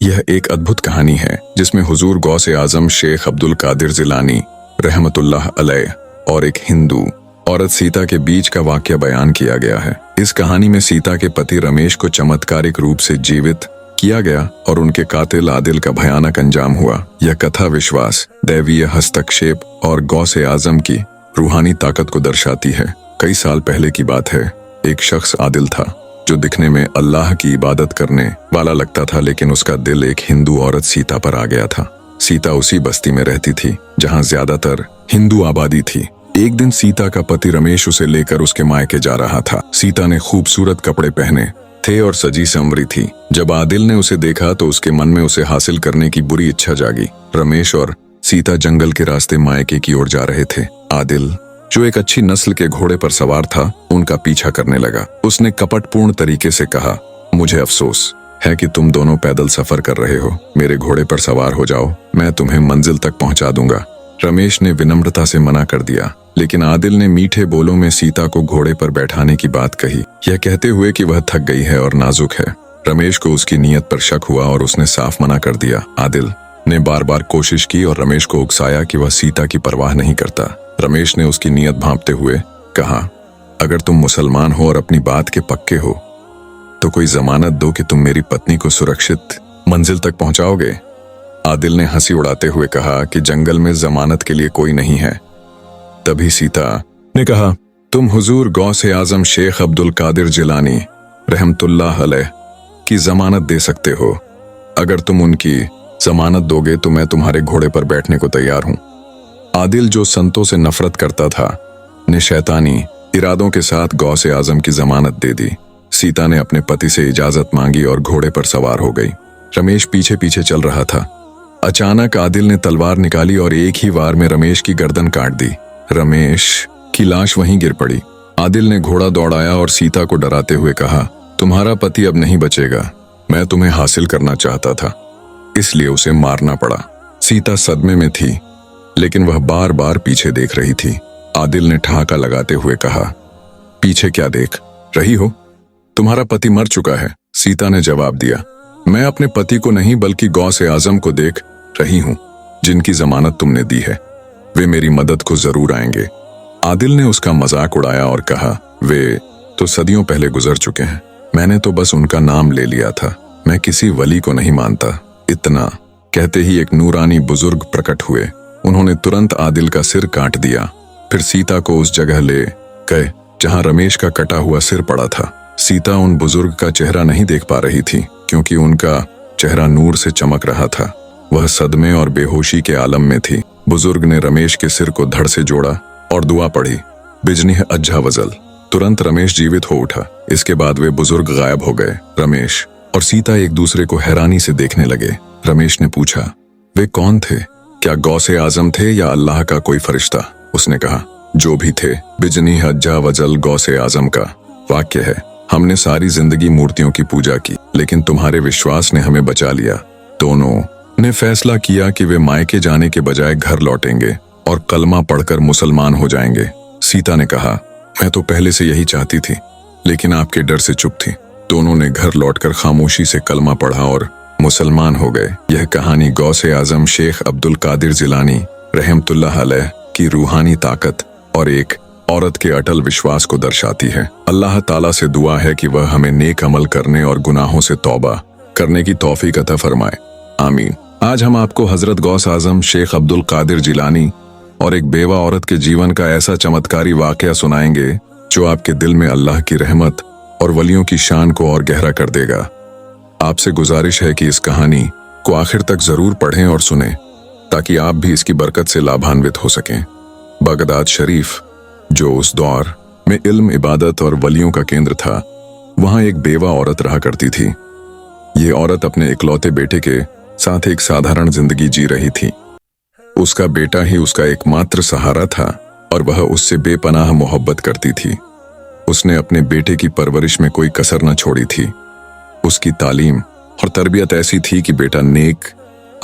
यह एक अद्भुत कहानी है जिसमें हुजूर गौसे आजम शेख अब्दुल कादिर जिलानी रहमतुल्लाह अलैह और एक हिंदू औरत सीता के बीच का वाकया बयान किया गया है। इस कहानी में सीता के पति रमेश को चमत्कारिक रूप से जीवित किया गया और उनके कातिल आदिल का भयानक अंजाम हुआ। यह कथा विश्वास, दैवीय हस्तक्षेप और गौसे आजम की रूहानी ताकत को दर्शाती है। कई साल पहले की बात है। एक शख्स आदिल था जो दिखने में अल्लाह की इबादत करने वाला लगता था, लेकिन उसका दिल एक हिंदू औरत सीता पर आ गया था। सीता उसी बस्ती में रहती थी जहां ज्यादातर हिंदू आबादी थी। एक दिन सीता का पति रमेश उसे लेकर उसके मायके जा रहा था। सीता ने खूबसूरत कपड़े पहने थे और सजी संवरी थी। जब आदिल ने उसे देखा तो उसके मन में उसे हासिल करने की बुरी इच्छा जागी। रमेश और सीता जंगल के रास्ते मायके की ओर जा रहे थे। आदिल, जो एक अच्छी नस्ल के घोड़े पर सवार था, उनका पीछा करने लगा। उसने कपटपूर्ण तरीके से कहा, मुझे अफसोस है कि तुम दोनों पैदल सफर कर रहे हो। मेरे घोड़े पर सवार हो जाओ, मैं तुम्हें मंजिल तक पहुंचा दूंगा। रमेश ने विनम्रता से मना कर दिया, लेकिन आदिल ने मीठे बोलों में सीता को घोड़े पर बैठाने की बात कही, यह कहते हुए कि वह थक गई है और नाजुक है। रमेश को उसकी नीयत पर शक हुआ और उसने साफ मना कर दिया। आदिल ने बार बार कोशिश की और रमेश को उकसाया कि वह सीता की परवाह नहीं करता। रमेश ने उसकी नीयत भांपते हुए कहा, अगर तुम मुसलमान हो और अपनी बात के पक्के हो तो कोई जमानत दो कि तुम मेरी पत्नी को सुरक्षित मंजिल तक पहुंचाओगे। आदिल ने हंसी उड़ाते हुए कहा कि जंगल में जमानत के लिए कोई नहीं है। तभी सीता ने कहा, तुम हुजूर गौसे आजम शेख अब्दुल कादिर जिलानी रहमतुल्लाह अलैह की जमानत दे सकते हो। अगर तुम उनकी जमानत दोगे तो मैं तुम्हारे घोड़े पर बैठने को तैयार हूं। आदिल, जो संतों से नफरत करता था, ने शैतानी इरादों के साथ गौसे आजम की जमानत दे दी। सीता ने अपने पति से इजाजत मांगी और घोड़े पर सवार हो गई। रमेश पीछे पीछे चल रहा था। अचानक आदिल ने तलवार निकाली और एक ही वार में रमेश की गर्दन काट दी। रमेश की लाश वहीं गिर पड़ी। आदिल ने घोड़ा दौड़ाया और सीता को डराते हुए कहा, तुम्हारा पति अब नहीं बचेगा। मैं तुम्हें हासिल करना चाहता था, इसलिए उसे मारना पड़ा। सीता सदमे में थी, लेकिन वह बार बार पीछे देख रही थी। आदिल ने ठहाका लगाते हुए कहा, पीछे क्या देख रही हो? तुम्हारा पति मर चुका है। सीता ने जवाब दिया, मैं अपने पति को नहीं बल्कि गौसे आजम को देख रही हूं, जिनकी जमानत तुमने दी है। वे मेरी मदद को जरूर आएंगे। आदिल ने उसका मजाक उड़ाया और कहा, वे तो सदियों पहले गुजर चुके हैं। मैंने तो बस उनका नाम ले लिया था। मैं किसी वली को नहीं मानता। इतना कहते ही एक नूरानी बुजुर्ग प्रकट हुए। उन्होंने तुरंत आदिल का सिर काट दिया। फिर सीता को उस जगह ले गए जहां रमेश का कटा हुआ सिर पड़ा था। सीता उन बुजुर्ग का चेहरा नहीं देख पा रही थी, क्योंकि उनका चेहरा नूर से चमक रहा था। वह सदमे और बेहोशी के आलम में थी। बुजुर्ग ने रमेश के सिर को धड़ से जोड़ा और दुआ पढ़ी, बिजनीह अज्जा वजल। तुरंत रमेश जीवित हो उठा। इसके बाद वे बुजुर्ग गायब हो गए। रमेश और सीता एक दूसरे को हैरानी से देखने लगे। रमेश ने पूछा, वे कौन थे? क्या गौसे आजम थे या अल्लाह का कोई फरिश्ता? उसने कहा, जो भी थे, बिजनीह अज्जा वजल गौसे आजम का वाक्य है। हमने सारी जिंदगी मूर्तियों की पूजा की, लेकिन तुम्हारे विश्वास ने हमें बचा लिया। दोनों ने फैसला किया कि वे मायके जाने के बजाय घर लौटेंगे और कलमा पढ़कर मुसलमान हो जाएंगे। सीता ने कहा, मैं तो पहले से यही चाहती थी, लेकिन आपके डर से चुप थी। दोनों ने घर लौटकर खामोशी से कलमा पढ़ा और मुसलमान हो गए। यह कहानी गौसे आजम शेख अब्दुल कादिर जिलानी रहमतुल्लाह अलैह की रूहानी ताकत और एक औरत के अटल विश्वास को दर्शाती है। अल्लाह ताला से दुआ है कि वह हमें नेक अमल करने और गुनाहों से तौबा करने की तौफीक अता फरमाए। आमीन। आज हम आपको हजरत गौस आजम शेख अब्दुल कादिर जिलानी और एक बेवा औरत के जीवन का ऐसा चमत्कारी वाकया सुनाएंगे जो आपके दिल में अल्लाह की रहमत और वलियों की शान को और गहरा कर देगा। आपसे गुजारिश है कि इस कहानी को आखिर तक जरूर पढ़ें और सुनें, ताकि आप भी इसकी बरकत से लाभान्वित हो सकें। बगदाद शरीफ, जो उस दौर में इल्म, इबादत और वलियों का केंद्र था, वहां एक बेवा औरत रहा करती थी। ये औरत अपने इकलौते बेटे के साथ एक साधारण जिंदगी जी रही थी। उसका बेटा ही उसका एकमात्र सहारा था और वह उससे बेपनाह मोहब्बत करती थी। उसने अपने बेटे की परवरिश में कोई कसर न छोड़ी थी। उसकी तालीम और तरबियत ऐसी थी कि बेटा नेक,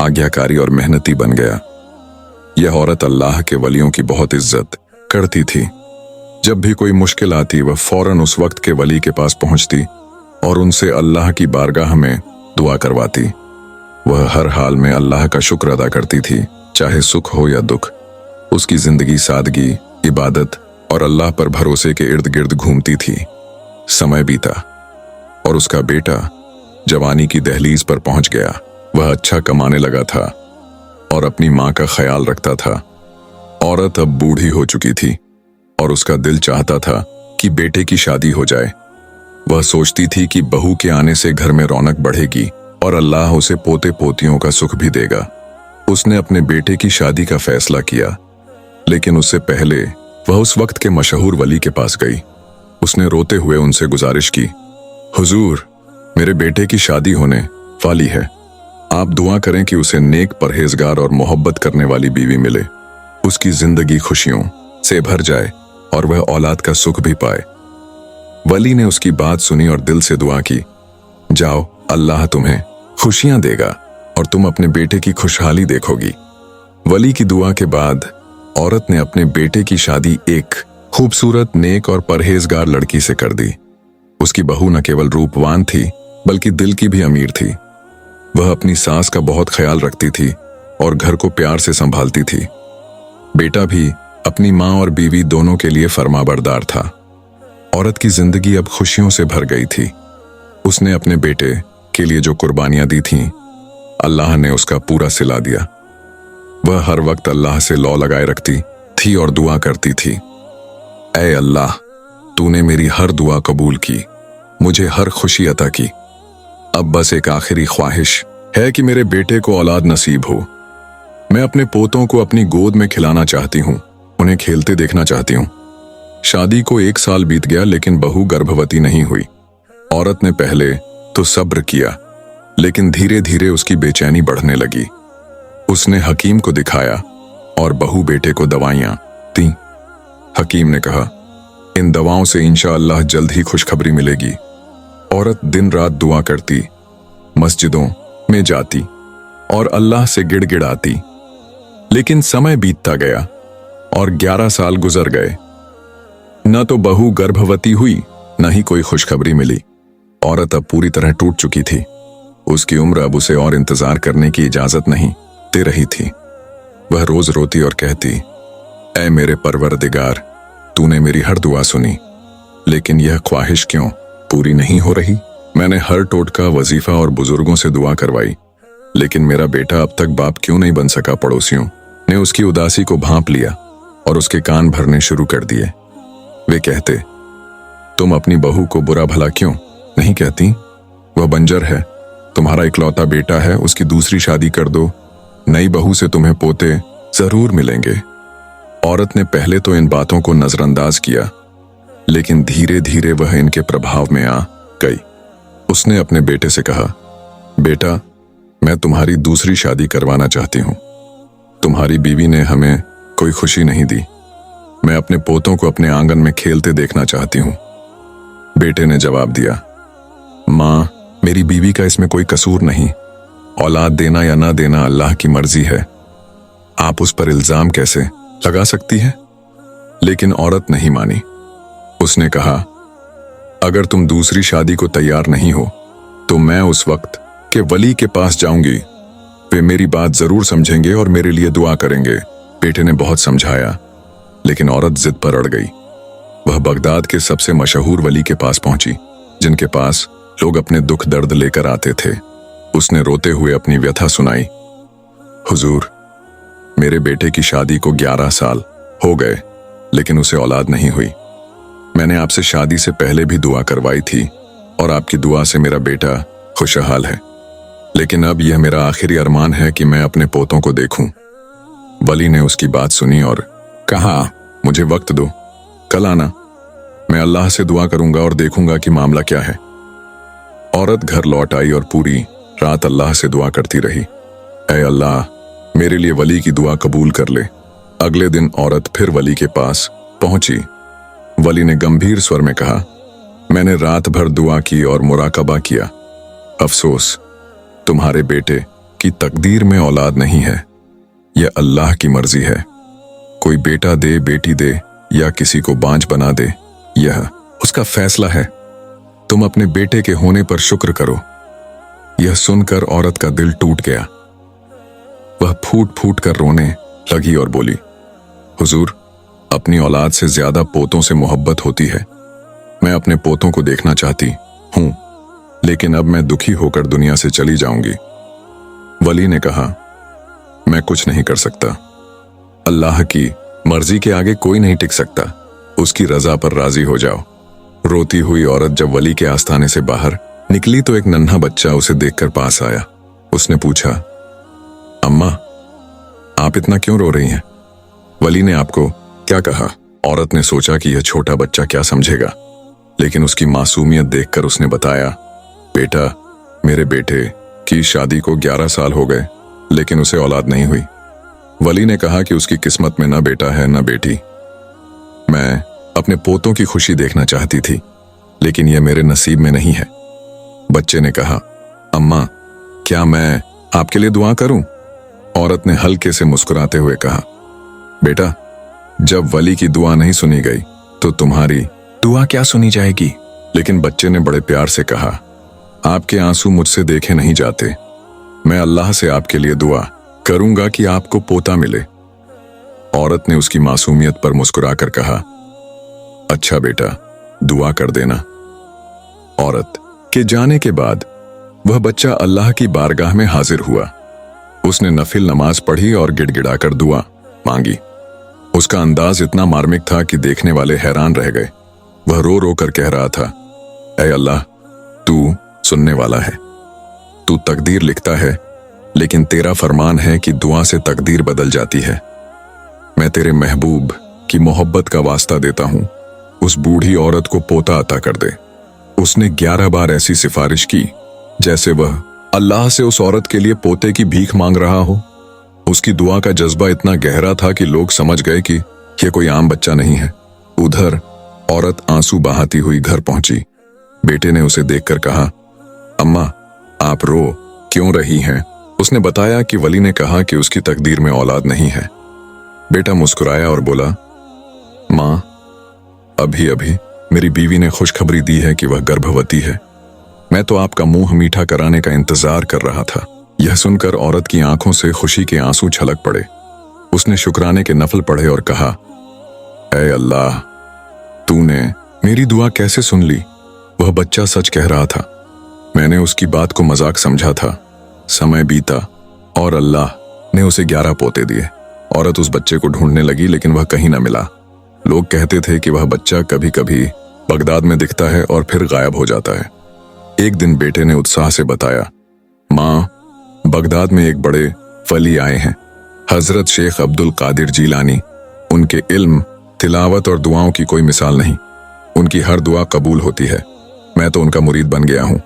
आज्ञाकारी और मेहनती बन गया। यह औरत अल्लाह के वलियों की बहुत इज्जत करती थी। जब भी कोई मुश्किल आती, वह फौरन उस वक्त के वली के पास पहुंचती और उनसे अल्लाह की बारगाह में दुआ करवाती। वह हर हाल में अल्लाह का शुक्र अदा करती थी, चाहे सुख हो या दुख। उसकी जिंदगी सादगी, इबादत और अल्लाह पर भरोसे के इर्द गिर्द घूमती थी। समय बीता और उसका बेटा जवानी की दहलीज पर पहुंच गया। वह अच्छा कमाने लगा था और अपनी मां का ख्याल रखता था। औरत अब बूढ़ी हो चुकी थी और उसका दिल चाहता था कि बेटे की शादी हो जाए। वह सोचती थी कि बहू के आने से घर में रौनक बढ़ेगी और अल्लाह उसे पोते पोतियों का सुख भी देगा। उसने अपने बेटे की शादी का फैसला किया, लेकिन उससे पहले वह उस वक्त के मशहूर वली के पास गई। उसने रोते हुए उनसे गुजारिश की, हुजूर, मेरे बेटे की शादी होने वाली है। आप दुआ करें कि उसे नेक, परहेजगार और मोहब्बत करने वाली बीवी मिले। उसकी जिंदगी खुशियों से भर जाए और वह औलाद का सुख भी पाए। वली ने उसकी बात सुनी और दिल से दुआ की, जाओ, अल्लाह तुम्हें खुशियां देगा और तुम अपने बेटे की खुशहाली देखोगी। वली की दुआ के बाद औरत ने अपने बेटे की शादी एक खूबसूरत, नेक और परहेजगार लड़की से कर दी। उसकी बहू न केवल रूपवान थी बल्कि दिल की भी अमीर थी। वह अपनी सास का बहुत ख्याल रखती थी और घर को प्यार से संभालती थी। बेटा भी अपनी मां और बीवी दोनों के लिए फरमाबरदार था। औरत की जिंदगी अब खुशियों से भर गई थी। उसने अपने बेटे के लिए जो कुर्बानियां दी थीं, अल्लाह ने उसका पूरा सिला दिया। वह हर वक्त अल्लाह से लौ लगाए रखती थी और दुआ करती थी, ऐ अल्लाह, तूने मेरी हर दुआ कबूल की, मुझे हर खुशी अता की। अब बस एक आखिरी ख्वाहिश है कि मेरे बेटे को औलाद नसीब हो। मैं अपने पोतों को अपनी गोद में खिलाना चाहती हूँ, उन्हें खेलते देखना चाहती हूँ। शादी को 1 साल बीत गया, लेकिन बहू गर्भवती नहीं हुई। औरत ने पहले तो सब्र किया, लेकिन धीरे धीरे उसकी बेचैनी बढ़ने लगी। उसने हकीम को दिखाया और बहू बेटे को दवाइयां दी। हकीम ने कहा, इन दवाओं से इंशाअल्लाह जल्द ही खुशखबरी मिलेगी। औरत दिन रात दुआ करती, मस्जिदों में जाती और अल्लाह से गिड़गिड़ाती। लेकिन समय बीतता गया और 11 साल गुजर गए। न तो बहू गर्भवती हुई, न ही कोई खुशखबरी मिली। औरत अब पूरी तरह टूट चुकी थी। उसकी उम्र अब उसे और इंतजार करने की इजाजत नहीं दे रही थी। वह रोज रोती और कहती, ऐ मेरे परवरदिगार, तूने मेरी हर दुआ सुनी, लेकिन यह ख्वाहिश क्यों पूरी नहीं हो रही? मैंने हर टोटका, वजीफा और बुजुर्गों से दुआ करवाई, लेकिन मेरा बेटा अब तक बाप क्यों नहीं बन सका? पड़ोसियों ने उसकी उदासी को भांप लिया और उसके कान भरने शुरू कर दिए। वे कहते, तुम अपनी बहू को बुरा भला क्यों नहीं कहती? वह बंजर है, तुम्हारा इकलौता बेटा है, उसकी दूसरी शादी कर दो, नई बहू से तुम्हें पोते जरूर मिलेंगे। औरत ने पहले तो इन बातों को नजरअंदाज किया, लेकिन धीरे धीरे वह इनके प्रभाव में आ गई। उसने अपने बेटे से कहा, बेटा, मैं तुम्हारी दूसरी शादी करवाना चाहती हूँ। तुम्हारी बीवी ने हमें कोई खुशी नहीं दी। मैं अपने पोतों को अपने आंगन में खेलते देखना चाहती हूँ। बेटे ने जवाब दिया, माँ, मेरी बीवी का इसमें कोई कसूर नहीं। औलाद देना या ना देना अल्लाह की मर्जी है। आप उस पर इल्जाम कैसे लगा सकती है? लेकिन औरत नहीं मानी। उसने कहा, अगर तुम दूसरी शादी को तैयार नहीं हो तो मैं उस वक्त के वली के पास जाऊंगी। वे मेरी बात जरूर समझेंगे और मेरे लिए दुआ करेंगे। बेटे ने बहुत समझाया, लेकिन औरत जिद पर अड़ गई। वह बगदाद के सबसे मशहूर वली के पास पहुंची, जिनके पास लोग अपने दुख दर्द लेकर आते थे। उसने रोते हुए अपनी व्यथा सुनाई, हुजूर, मेरे बेटे की शादी को 11 साल हो गए, लेकिन उसे औलाद नहीं हुई। मैंने आपसे शादी से पहले भी दुआ करवाई थी और आपकी दुआ से मेरा बेटा खुशहाल है, लेकिन अब यह मेरा आखिरी अरमान है कि मैं अपने पोतों को देखूं। वली ने उसकी बात सुनी और कहा, मुझे वक्त दो, कल आना, मैं अल्लाह से दुआ करूंगा और देखूंगा कि मामला क्या है। औरत घर लौट आई और पूरी रात अल्लाह से दुआ करती रही, ऐ अल्लाह, मेरे लिए वली की दुआ कबूल कर ले। अगले दिन औरत फिर वली के पास पहुंची। वली ने गंभीर स्वर में कहा, मैंने रात भर दुआ की और मुराकबा किया। अफसोस, तुम्हारे बेटे की तकदीर में औलाद नहीं है। यह अल्लाह की मर्जी है। कोई बेटा दे, बेटी दे या किसी को बांझ बना दे, यह उसका फैसला है। तुम अपने बेटे के होने पर शुक्र करो। यह सुनकर औरत का दिल टूट गया। वह फूट फूट कर रोने लगी और बोली, हुजूर, अपनी औलाद से ज्यादा पोतों से मोहब्बत होती है। मैं अपने पोतों को देखना चाहती हूं, लेकिन अब मैं दुखी होकर दुनिया से चली जाऊंगी। वली ने कहा, मैं कुछ नहीं कर सकता। अल्लाह की मर्जी के आगे कोई नहीं टिक सकता। उसकी रजा पर राजी हो जाओ। रोती हुई औरत जब वली के आस्थाने से बाहर निकली तो एक नन्हा बच्चा उसे देखकर पास आया। उसने पूछा, अम्मा, आप इतना क्यों रो रही हैं? वली ने आपको क्या कहा? औरत ने सोचा कि यह छोटा बच्चा क्या समझेगा, लेकिन उसकी मासूमियत देखकर उसने बताया, बेटा, मेरे बेटे की शादी को 11 साल हो गए, लेकिन उसे औलाद नहीं हुई। वली ने कहा कि उसकी किस्मत में न बेटा है न बेटी। मैं अपने पोतों की खुशी देखना चाहती थी, लेकिन यह मेरे नसीब में नहीं है। बच्चे ने कहा, अम्मा, क्या मैं आपके लिए दुआ करूं? औरत ने हल्के से मुस्कुराते हुए कहा, बेटा, जब वली की दुआ नहीं सुनी गई तो तुम्हारी दुआ क्या सुनी जाएगी? लेकिन बच्चे ने बड़े प्यार से कहा, आपके आंसू मुझसे देखे नहीं जाते। मैं अल्लाह से आपके लिए दुआ करूंगा कि आपको पोता मिले। औरत ने उसकी मासूमियत पर मुस्कुराकर कहा, अच्छा बेटा, दुआ कर देना। औरत के जाने के बाद वह बच्चा अल्लाह की बारगाह में हाजिर हुआ। उसने नफिल नमाज पढ़ी और गिड़गिड़ाकर दुआ मांगी। उसका अंदाज इतना मार्मिक था कि देखने वाले हैरान रह गए। वह रो रो कर कह रहा था, ऐ अल्लाह, तू सुनने वाला है। तू तकदीर लिखता है, लेकिन तेरा फरमान है कि दुआ से तकदीर बदल जाती है। मैं तेरे महबूब की मोहब्बत का वास्ता देता हूं, उस बूढ़ी औरत को पोता अता कर दे। उसने 11 बार ऐसी सिफारिश की जैसे वह अल्लाह से उस औरत के लिए पोते की भीख मांग रहा हो। उसकी दुआ का जज्बा इतना गहरा था कि लोग समझ गए कि यह कोई आम बच्चा नहीं है। उधर औरत आंसू बहाती हुई घर पहुंची। बेटे ने उसे देखकर कहा, अम्मा, आप रो क्यों रही हैं? उसने बताया कि वली ने कहा कि उसकी तकदीर में औलाद नहीं है। बेटा मुस्कुराया और बोला, मां, अभी अभी मेरी बीवी ने खुशखबरी दी है कि वह गर्भवती है। मैं तो आपका मुंह मीठा कराने का इंतजार कर रहा था। यह सुनकर औरत की आंखों से खुशी के आंसू छलक पड़े। उसने शुक्राने के नफल पढ़े और कहा, ऐ अल्लाह, तूने मेरी दुआ कैसे सुन ली? वह बच्चा सच कह रहा था। मैंने उसकी बात को मजाक समझा था। समय बीता और अल्लाह ने उसे 11 पोते दिए। औरत उस बच्चे को ढूंढने लगी, लेकिन वह कहीं न मिला। लोग कहते थे कि वह बच्चा कभी कभी बगदाद में दिखता है और फिर गायब हो जाता है। एक दिन बेटे ने उत्साह से बताया, मां, बगदाद में एक बड़े वली आए हैं, हजरत शेख अब्दुल कादिर जीलानी। उनके इल्म, तिलावत और दुआओं की कोई मिसाल नहीं। उनकी हर दुआ कबूल होती है। मैं तो उनका मुरीद बन गया हूं।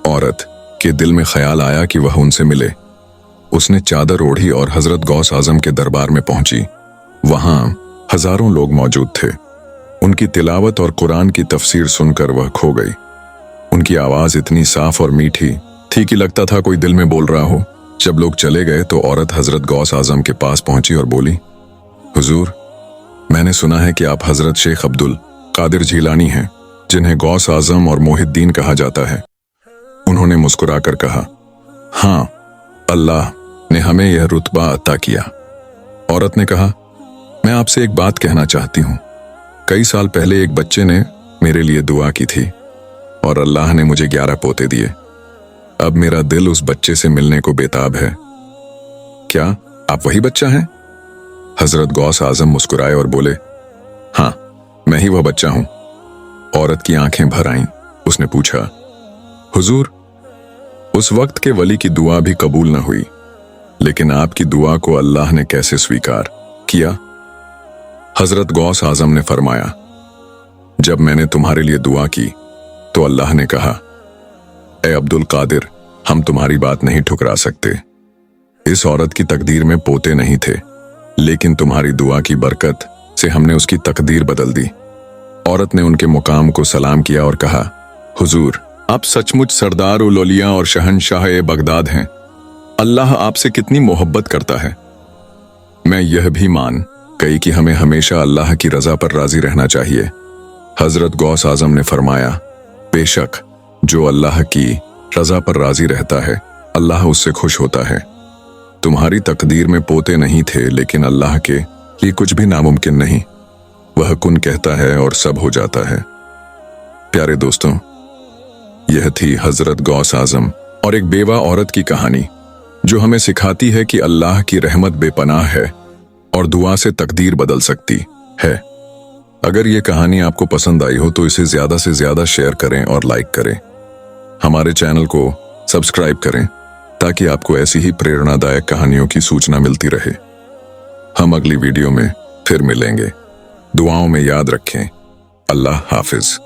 औरत के दिल में ख्याल आया कि वह उनसे मिले। उसने चादर ओढ़ी और हजरत गौस आजम के दरबार में पहुंची। वहां हजारों लोग मौजूद थे। उनकी तिलावत और कुरान की तफसीर सुनकर वह खो गई। उनकी आवाज इतनी साफ और मीठी थी कि लगता था कोई दिल में बोल रहा हो। जब लोग चले गए तो औरत हजरत गौस आजम के पास पहुंची और बोली, हुजूर, मैंने सुना है कि आप हजरत शेख अब्दुल कादिर जीलानी हैं, जिन्हें गौस आजम और मोहिद्दीन कहा जाता है। उन्होंने मुस्कुराकर कहा, हाँ, अल्लाह ने हमें यह रुतबा अता किया। औरत ने कहा, मैं आपसे एक बात कहना चाहती हूँ। कई साल पहले एक बच्चे ने मेरे लिए दुआ की थी और अल्लाह ने मुझे 11 पोते दिए। अब मेरा दिल उस बच्चे से मिलने को बेताब है। क्या आप वही बच्चा हैं? हजरत गौस आजम मुस्कुराए और बोले, हाँ, मैं ही वह बच्चा हूं। औरत की आंखें भर आईं। उसने पूछा, हुजूर, उस वक्त के वली की दुआ भी कबूल न हुई, लेकिन आपकी दुआ को अल्लाह ने कैसे स्वीकार किया? हजरत गौस आजम ने फरमाया, जब मैंने तुम्हारे लिए दुआ की तो अल्लाह ने कहा, ए अब्दुल कादिर, हम तुम्हारी बात नहीं ठुकरा सकते। इस औरत की तकदीर में पोते नहीं थे, लेकिन तुम्हारी दुआ की बरकत से हमने उसकी तकदीर बदल दी। औरत ने उनके मुकाम को सलाम किया और कहा, हुजूर, आप सचमुच सरदार उल औलिया और शहनशाह बगदाद हैं। अल्लाह आपसे कितनी मोहब्बत करता है। मैं यह भी मान गई कि हमें हमेशा अल्लाह की रजा पर राजी रहना चाहिए। हजरत गौस आजम ने फरमाया, बेशक जो अल्लाह की रजा पर राजी रहता है, अल्लाह उससे खुश होता है। तुम्हारी तकदीर में पोते नहीं थे, लेकिन अल्लाह के लिए कुछ भी नामुमकिन नहीं। वह कुन कहता है और सब हो जाता है। प्यारे दोस्तों, यह थी हजरत गौस आजम और एक बेवा औरत की कहानी, जो हमें सिखाती है कि अल्लाह की रहमत बेपनाह है और दुआ से तकदीर बदल सकती है। अगर ये कहानी आपको पसंद आई हो तो इसे ज्यादा से ज्यादा शेयर करें और लाइक करें। हमारे चैनल को सब्सक्राइब करें ताकि आपको ऐसी ही प्रेरणादायक कहानियों की सूचना मिलती रहे। हम अगली वीडियो में फिर मिलेंगे। दुआओं में याद रखें। अल्लाह हाफिज।